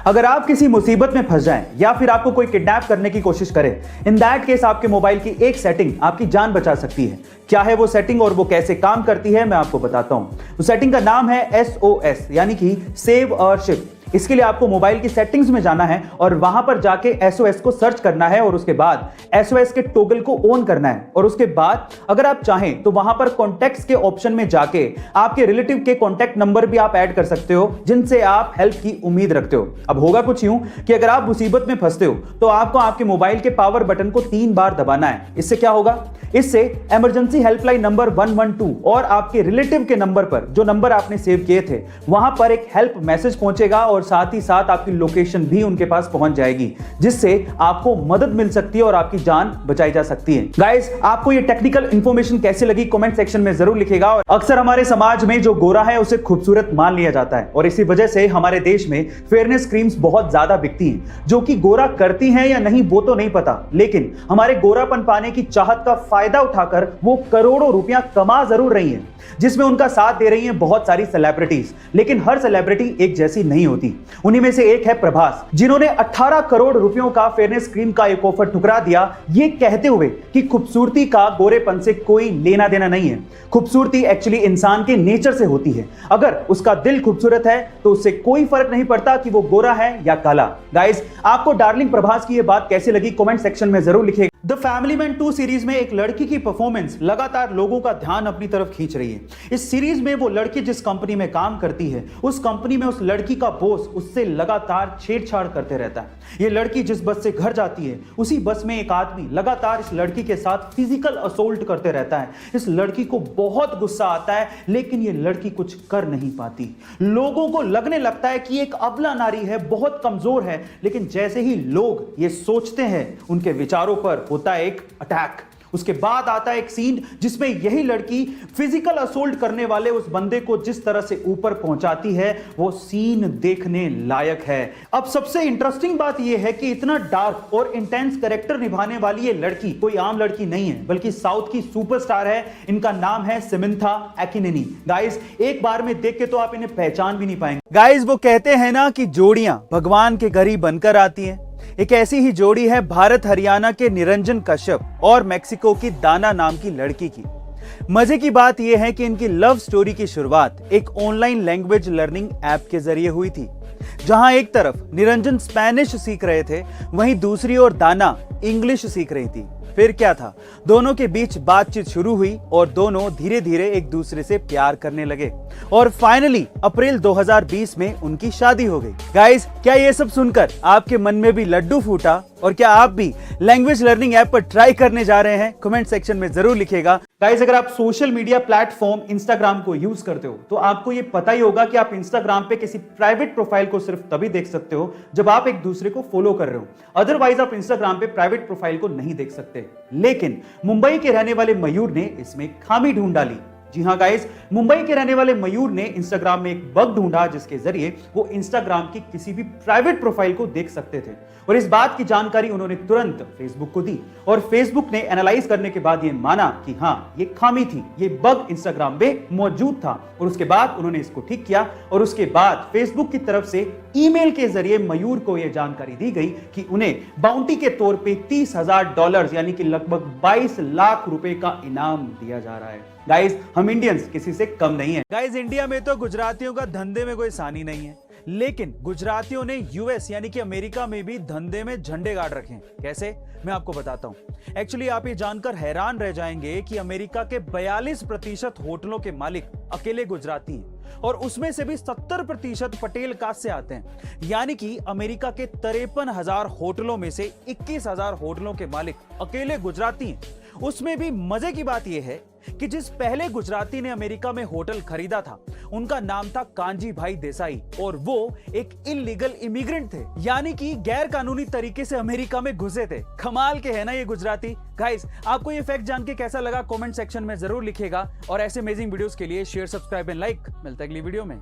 अगर आप किसी मुसीबत में फंस जाएं या फिर आपको कोई किडनैप करने की कोशिश करे, इन दैट केस आपके मोबाइल की एक सेटिंग आपकी जान बचा सकती है। क्या है वो सेटिंग और वो कैसे काम करती है, मैं आपको बताता हूं। उस सेटिंग का नाम है SOS यानी कि सेव अ शिप। इसके लिए आपको मोबाइल की सेटिंग्स में जाना है और वहां पर जाके SOS को सर्च करना है और उसके बाद SOS के टॉगल को ऑन करना है। और उसके बाद अगर आप चाहें तो वहां पर कॉन्टैक्ट्स के ऑप्शन में जाके आपके रिलेटिव के कॉन्टैक्ट नंबर भी आप ऐड कर सकते हो जिनसे आप हेल्प की उम्मीद रखते हो। अब होगा कुछ यूं कि अगर आप मुसीबत में फंसते हो तो आपको आपके मोबाइल के पावर बटन को 3 बार दबाना है। इससे क्या होगा? इससे इमरजेंसी हेल्पलाइन नंबर 112 और आपके रिलेटिव के नंबर पर, जो नंबर आपने सेव किए थे, वहां पर एक हेल्प मैसेज पहुंचेगा और साथ ही साथ आपकी लोकेशन भी उनके पास पहुंच जाएगी, जिससे आपको मदद मिल सकती है और आपकी जान बचाई जा सकती है। गाइस, आपको ये टेक्निकल इंफॉर्मेशन कैसी लगी कमेंट सेक्शन में जरूर लिखिएगा। और अक्सर हमारे समाज में जो गोरा है उसे खूबसूरत मान लिया जाता है और इसी वजह से हमारे देश में फेयरनेस क्रीम्स बहुत ज्यादा बिकती हैं, जो कि गोरा करती हैं या नहीं वो तो नहीं पता, लेकिन हमारे गोरापन पाने की चाहत का फायदा उठाकर वो करोड़ों रुपया कमा जरूर रही हैं, जिसमें उनका साथ दे रही हैं बहुत सारी सेलिब्रिटीज। लेकिन हर सेलिब्रिटी एक जैसी नहीं होती। उन्हीं में से एक है प्रभास, जिन्होंने 18 करोड़ रुपयों का फेयरनेस क्रीम का एक ऑफर ठुकरा दिया, ये कहते हुए कि खूबसूरती का गोरेपन से कोई लेना देना नहीं है। खूबसूरती एक्चुअली इंसान के नेचर से होती है। अगर उसका दिल खूबसूरत है तो उससे कोई फर्क नहीं पड़ता कि वो गोरा है या काला। गाइस, आपको डार्लिंग प्रभास की ये बात कैसी लगी कमेंट सेक्शन में जरूर लिखिएगा। द फैमिली मैन 2 सीरीज में एक लड़की की परफॉर्मेंस लगातार लोगों का ध्यान अपनी तरफ खींच रही है। इस सीरीज में वो लड़की जिस कंपनी में काम करती है, उस कंपनी में उस लड़की का बॉस उससे लगातार छेड़छाड़ करते रहता है। ये लड़की जिस बस से घर जाती है, उसी बस में एक आदमी लगातार इस लड़की के साथ फिजिकल असोल्ट करते रहता है। इस लड़की को बहुत गुस्सा आता है, लेकिन ये लड़की कुछ कर नहीं पाती। लोगों को लगने लगता है कि एक अबला नारी है, बहुत कमजोर है, लेकिन जैसे ही लोग ये सोचते हैं, उनके विचारों पर होता है एक अटैक। उसके बाद आता है एक सीन जिसमें यही लड़की फिजिकल असोल्ट करने वाले उस बंदे को जिस तरह से ऊपर पहुंचाती है, वो सीन देखने लायक है। अब सबसे इंटरेस्टिंग बात यह है कि इतना डार्क और इंटेंस कैरेक्टर निभाने वाली ये लड़की कोई आम लड़की नहीं है, बल्कि साउथ की सुपरस्टार है। इनका नाम है समंथा अकिनेनी। गाइस, एक बार में देख के तो आप इन्हें पहचान भी नहीं पाएंगे। गाइस, वो कहते हैं ना कि जोड़ियां भगवान के घर ही बनकर आती हैं। एक ऐसी ही जोड़ी है भारत हरियाणा के निरंजन कश्यप और मेक्सिको की दाना नाम की लड़की की। मजे की बात यह है कि इनकी लव स्टोरी की शुरुआत एक ऑनलाइन लैंग्वेज लर्निंग ऐप के जरिए हुई थी, जहां एक तरफ निरंजन स्पेनिश सीख रहे थे, वहीं दूसरी ओर दाना इंग्लिश सीख रही थी। फिर क्या था, दोनों के बीच बातचीत शुरू हुई और दोनों धीरे धीरे एक दूसरे से प्यार करने लगे और फाइनली अप्रैल 2020 में उनकी शादी हो गई। गाइस, क्या ये सब सुनकर आपके मन में भी लड्डू फूटा और क्या आप भी लैंग्वेज लर्निंग ऐप पर ट्राई करने जा रहे हैं? कमेंट सेक्शन में जरूर लिखिएगा। गाइस, अगर आप सोशल मीडिया प्लेटफॉर्म इंस्टाग्राम को यूज करते हो तो आपको ये पता ही होगा कि आप इंस्टाग्राम पे किसी प्राइवेट प्रोफाइल को सिर्फ तभी देख सकते हो जब आप एक दूसरे को फॉलो कर रहे हो। अदरवाइज आप इंस्टाग्राम पे प्राइवेट प्रोफाइल को नहीं देख सकते। लेकिन मुंबई के रहने वाले मयूर ने इसमें खामी ढूंढ डाली। जी हां गाइस, मुंबई के रहने वाले मयूर ने इंस्टाग्राम में एक बग ढूंढा जिसके जरिए वो इंस्टाग्राम की किसी भी प्राइवेट प्रोफाइल को देख सकते थे और इस बात की जानकारी उन्होंने तुरंत फेसबुक को दी और फेसबुक ने एनालाइज करने के बाद ये माना कि हां, ये खामी थी, ये बग इंस्टाग्राम में मौजूद था और उसके बाद उन्होंने इसको ठीक किया और उसके बाद फेसबुक की तरफ से ईमेल के जरिए मयूर को यह जानकारी दी गई कि उन्हें बाउंटी के तौर पे $30,000 यानी कि लगभग 22 लाख रुपए का इनाम दिया जा रहा है। गाइस, हम इंडियंस किसी से कम नहीं है। गाइस, इंडिया में तो गुजरातियों का धंधे में कोई सानी नहीं है, लेकिन गुजरातियों ने यूएस यानी कि अमेरिका में भी धंधे में झंडे गाड़ रखे हैं। कैसे, मैं आपको बताता हूं। एक्चुअली आप ये जानकर हैरान रह जाएंगे कि अमेरिका के 42% होटलों के मालिक अकेले गुजराती हैं और उसमें से भी 70% पटेल कास्ट से आते हैं। यानी कि अमेरिका के 53,000 होटलों में से 21,000 होटलों के मालिक अकेले गुजराती हैं। उसमें भी मजे की बात यह है कि जिस पहले गुजराती ने अमेरिका में होटल खरीदा था, उनका नाम था कांजी भाई देसाई और वो एक इलीगल इमिग्रेंट थे, यानी कि गैर कानूनी तरीके से अमेरिका में घुसे थे। कमाल के है ना ये गुजराती। गाइस, आपको ये फैक्ट जान के कैसा लगा कमेंट सेक्शन में जरूर लिखिएगा और ऐसे अमेजिंग वीडियोस के लिए शेयर, सब्सक्राइब एंड लाइक। मिलते हैं अगली वीडियो में।